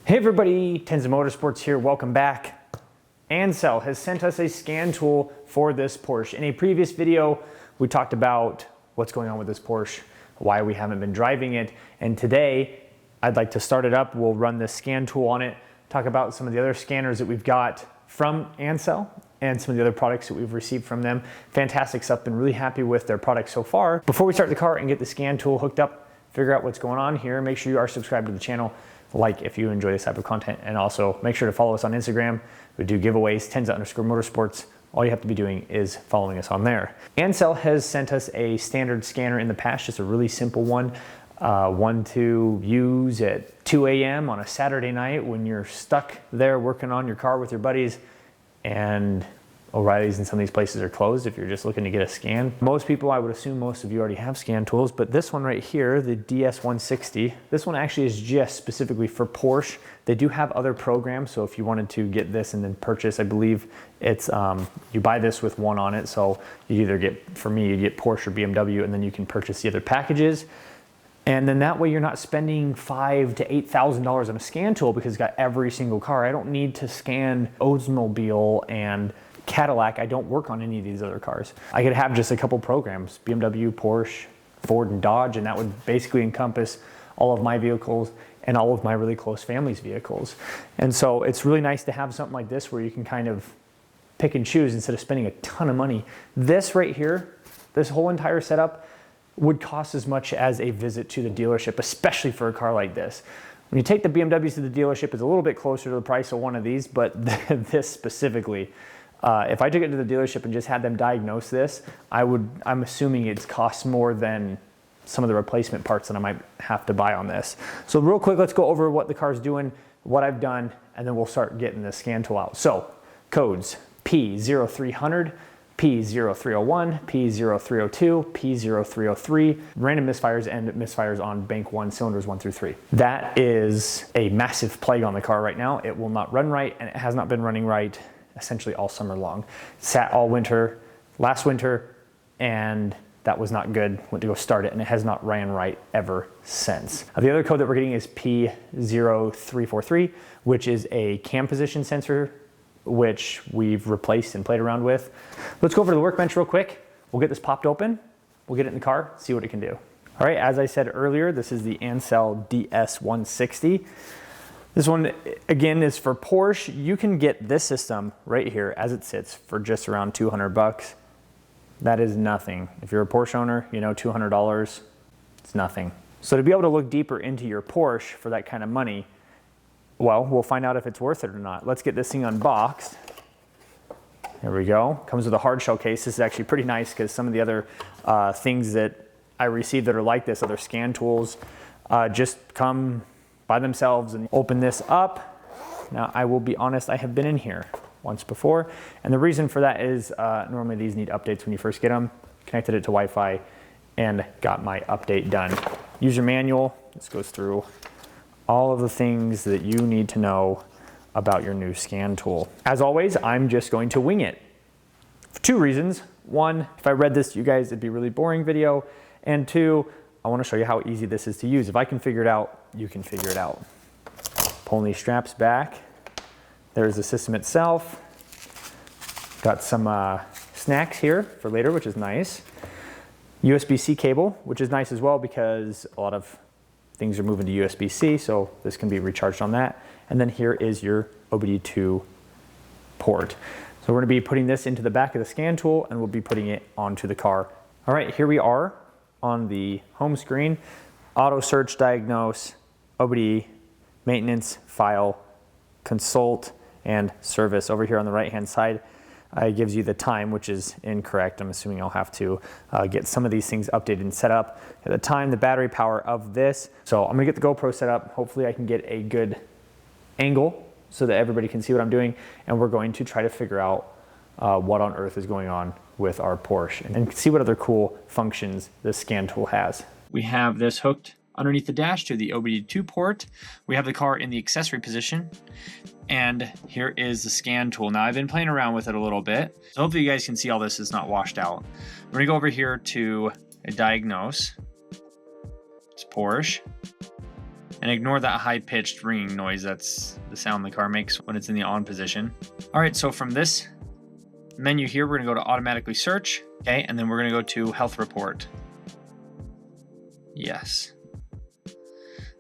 Hey everybody, Tenza Motorsports here, welcome back. Ancel has sent us a scan tool for this Porsche. In a previous video, we talked about what's going on with this Porsche, why we haven't been driving it, and today I'd like to start it up. We'll run this scan tool on it, talk about some of the other scanners that we've got from Ancel and some of the other products that we've received from them. Fantastic stuff, been really happy with their products so far. Before we start the car and get the scan tool hooked up, figure out what's going on here, make sure you are subscribed to the channel. Like if you enjoy this type of content, and also make sure to follow us on Instagram. We do giveaways, Tenza_motorsports. All you have to be doing is following us on there. Ancel has sent us a standard scanner in the past, just a really simple one to use at 2 a.m. on a Saturday night when you're stuck there working on your car with your buddies, and O'Reilly's and some of these places are closed if you're just looking to get a scan. Most people, I would assume most of you already have scan tools, but this one right here, the DS160, this one actually is just specifically for Porsche. They do have other programs, so if you wanted to get this and then purchase, I believe it's, you buy this with one on it, so you either get, for me, you get Porsche or BMW, and then you can purchase the other packages. And then that way you're not spending $5,000 to $8,000 on a scan tool because it's got every single car. I don't need to scan Oldsmobile and Cadillac. I don't work on any of these other cars. I could have just a couple programs, BMW, Porsche, Ford, and Dodge, and that would basically encompass all of my vehicles and all of my really close family's vehicles. And so it's really nice to have something like this where you can kind of pick and choose instead of spending a ton of money. This right here, this whole entire setup would cost as much as a visit to the dealership, especially for a car like this. When you take the BMWs to the dealership, it's a little bit closer to the price of one of these, but this specifically, if I took it to the dealership and just had them diagnose this, I'm assuming it's cost more than some of the replacement parts that I might have to buy on this. So real quick, let's go over what the car's doing, what I've done, and then we'll start getting the scan tool out. So codes P0300, P0301, P0302, P0303, random misfires and misfires on bank 1, cylinders 1 through 3. That is a massive plague on the car right now. It will not run right, and it has not been running right essentially all summer long. Sat all winter, last winter, and that was not good. Went to go start it, and it has not ran right ever since. The other code that we're getting is P0343, which is a cam position sensor, which we've replaced and played around with. Let's go over to the workbench real quick. We'll get this popped open. We'll get it in the car, see what it can do. All right, as I said earlier, this is the Ancel DS160. This one, again, is for Porsche. You can get this system right here as it sits for just around 200 bucks. That is nothing. If you're a Porsche owner, you know $200, it's nothing. So to be able to look deeper into your Porsche for that kind of money, well, we'll find out if it's worth it or not. Let's get this thing unboxed. There we go. Comes with a hard shell case. This is actually pretty nice because some of the other things that I received that are like this, other scan tools, just come by themselves. And open this up. Now, I will be honest, I have been in here once before, and the reason for that is normally these need updates when you first get them. Connected it to Wi-Fi and got my update done. User manual. This goes through all of the things that you need to know about your new scan tool. As always, I'm just going to wing it for two reasons. One, if I read this to you guys, it'd be a really boring video. And two, I want to show you how easy this is to use. If I can figure it out, you can figure it out. Pulling these straps back. There's the system itself. Got some snacks here for later, which is nice. USB-C cable, which is nice as well because a lot of things are moving to USB-C, so this can be recharged on that. And then here is your OBD2 port. So we're gonna be putting this into the back of the scan tool, and we'll be putting it onto the car. All right, here we are on the home screen. Auto search, diagnose, OBD, maintenance, file, consult, and service. Over here on the right-hand side, it gives you the time, which is incorrect. I'm assuming I'll have to get some of these things updated and set up. At the time, the battery power of this. So I'm gonna get the GoPro set up. Hopefully I can get a good angle so that everybody can see what I'm doing. And we're going to try to figure out what on earth is going on with our Porsche and see what other cool functions this scan tool has. We have this hooked underneath the dash to the OBD2 port. We have the car in the accessory position. And here is the scan tool. Now I've been playing around with it a little bit, so hopefully you guys can see all this is not washed out. We're gonna go over here to diagnose. It's Porsche. And ignore that high-pitched ringing noise. That's the sound the car makes when it's in the on position. All right, so from this menu here, we're gonna go to automatically search, okay? And then we're gonna go to health report. Yes.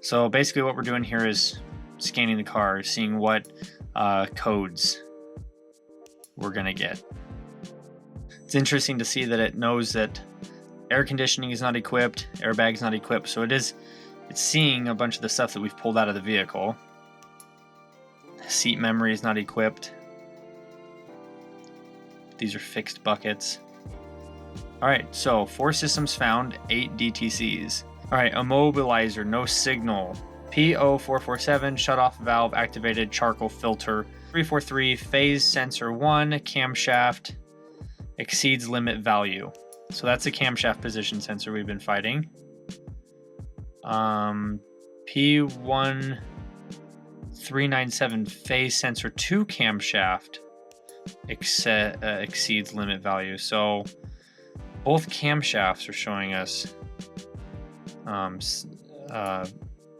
So basically what we're doing here is scanning the car, seeing what codes we're gonna get. It's interesting to see that it knows that air conditioning is not equipped, airbag's not equipped, so it's seeing a bunch of the stuff that we've pulled out of the vehicle. Seat memory is not equipped. These are fixed buckets. All right, so 4 systems found, 8 DTCs. All right, immobilizer, no signal. P0447, shutoff valve activated, charcoal filter. 343, phase sensor 1, camshaft exceeds limit value. So that's the camshaft position sensor we've been fighting. P1397, phase sensor 2 camshaft exceeds limit value. So both camshafts are showing us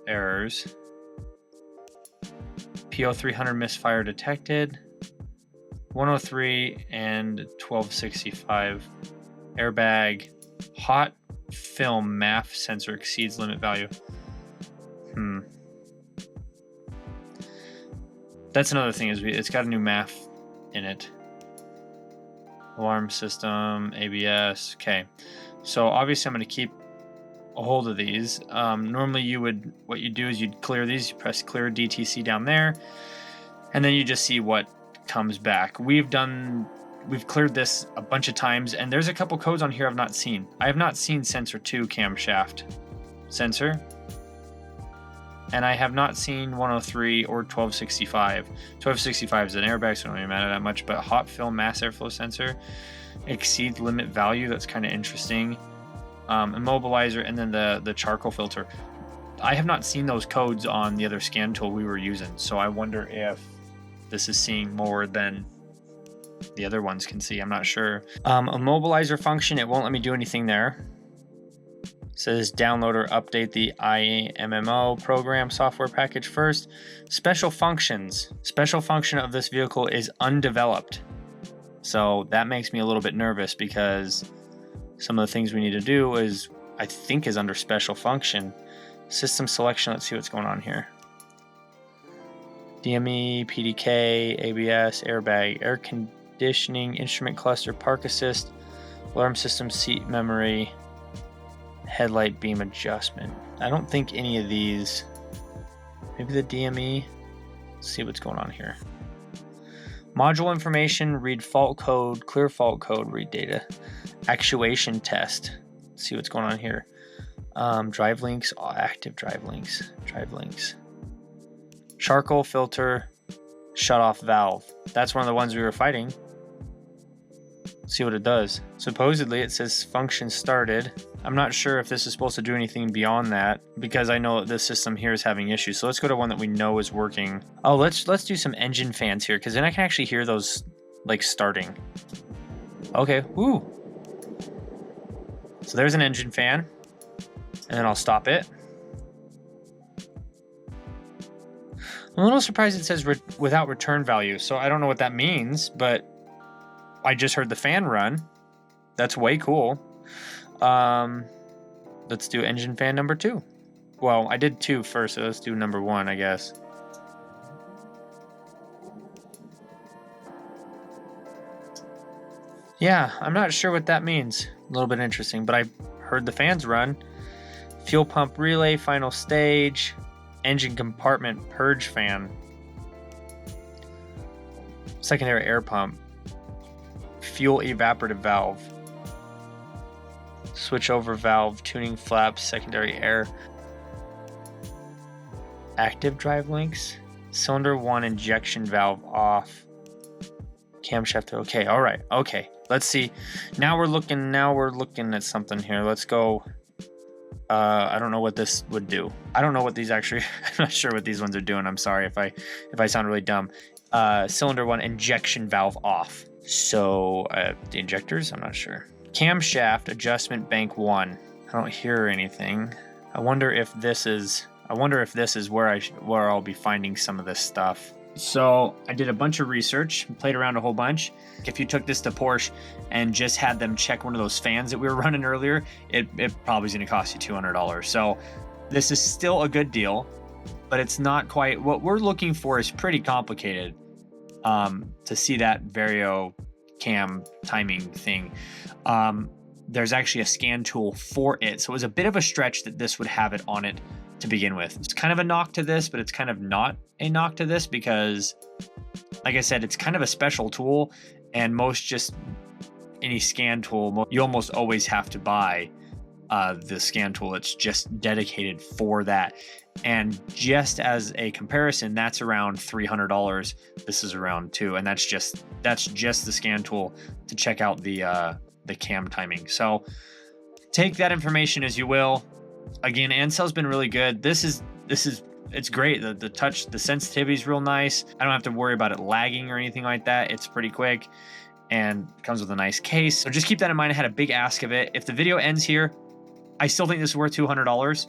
errors. PO300 misfire detected. 103 and 1265 airbag hot film MAF sensor exceeds limit value. That's another thing, is it's got a new MAF in it. Alarm system, ABS. Okay, so obviously I'm going to keep a hold of these. Normally what you do is you'd clear these, you press clear DTC down there, and then you just see what comes back. We've cleared this a bunch of times, and there's a couple codes on here I've not seen. I have not seen sensor 2 camshaft sensor, and I have not seen 103 or 1265. 1265 is an airbag, so it don't really matter that much, but hot film mass airflow sensor exceeds limit value. That's kind of interesting. Immobilizer, and then the charcoal filter. I have not seen those codes on the other scan tool we were using, so I wonder if this is seeing more than the other ones can see. I'm not sure. Immobilizer function, it won't let me do anything there. It says download or update the IMMO program software package first. Special functions. Special function of this vehicle is undeveloped. So that makes me a little bit nervous, because some of the things we need to do is under special function. System selection, let's see what's going on here. DME, PDK, ABS, airbag, air conditioning, instrument cluster, park assist, alarm system, seat memory, headlight beam adjustment. I don't think any of these. Maybe the DME. Let's see what's going on here. Module information, read fault code, clear fault code, read data. Actuation test. Let's see what's going on here. Drive links, active drive links. Charcoal filter, shut off valve. That's one of the ones we were fighting. Let's see what it does. Supposedly it says function started. I'm not sure if this is supposed to do anything beyond that, because I know that this system here is having issues. So let's go to one that we know is working. Oh, let's do some engine fans here, because then I can actually hear those like starting. Okay, woo. So there's an engine fan, and then I'll stop it. I'm a little surprised it says without return value, so I don't know what that means, but I just heard the fan run. That's way cool. Let's do engine fan number 2. Well, I did 2 first, so let's do number 1, I guess. Yeah, I'm not sure what that means. A little bit interesting, but I heard the fans run. Fuel pump relay, final stage, engine compartment purge fan, secondary air pump, fuel evaporative valve, switch over valve, tuning flaps, secondary air, active drive links, cylinder 1 injection valve off, camshaft. Okay, all right, okay. Let's see. Now we're looking at something here. Let's go. I don't know what this would do. I don't know what these actually. I'm not sure what these ones are doing. I'm sorry if I sound really dumb. Cylinder 1 injection valve off. So the injectors, I'm not sure. Camshaft adjustment bank 1. I don't hear anything. I wonder if this is I wonder if this is where I'll be finding some of this stuff. So I did a bunch of research, played around a whole bunch. If you took this to Porsche and just had them check one of those fans that we were running earlier, it probably is going to cost you $200. So this is still a good deal, but it's not quite what we're looking for. Is pretty complicated to see that vario cam timing thing. There's actually a scan tool for it. So it was a bit of a stretch that this would have it on it to begin with. It's kind of a knock to this, but it's kind of not a knock to this because, like I said, it's kind of a special tool, and any scan tool, you almost always have to buy the scan tool. It's just dedicated for that. And just as a comparison, that's around $300. This is around $200, and that's just the scan tool to check out the cam timing. So take that information as you will. Again, Ancel's been really good. It's great. The touch, the sensitivity is real nice. I don't have to worry about it lagging or anything like that. It's pretty quick and comes with a nice case. So just keep that in mind. I had a big ask of it. If the video ends here, I still think this is worth $200.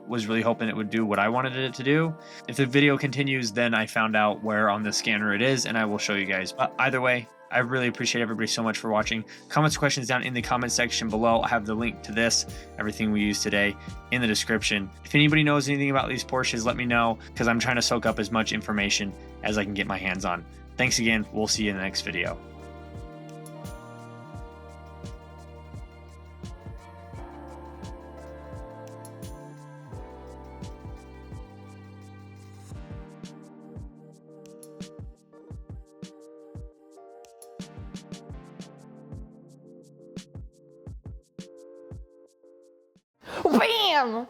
Was really hoping it would do what I wanted it to do. If the video continues, then I found out where on the scanner it is, and I will show you guys. But either way, I really appreciate everybody so much for watching. Comments, questions down in the comment section below. I have the link to this, everything we used today, in the description. If anybody knows anything about these Porsches, let me know, because I'm trying to soak up as much information as I can get my hands on. Thanks again. We'll see you in the next video. Bam!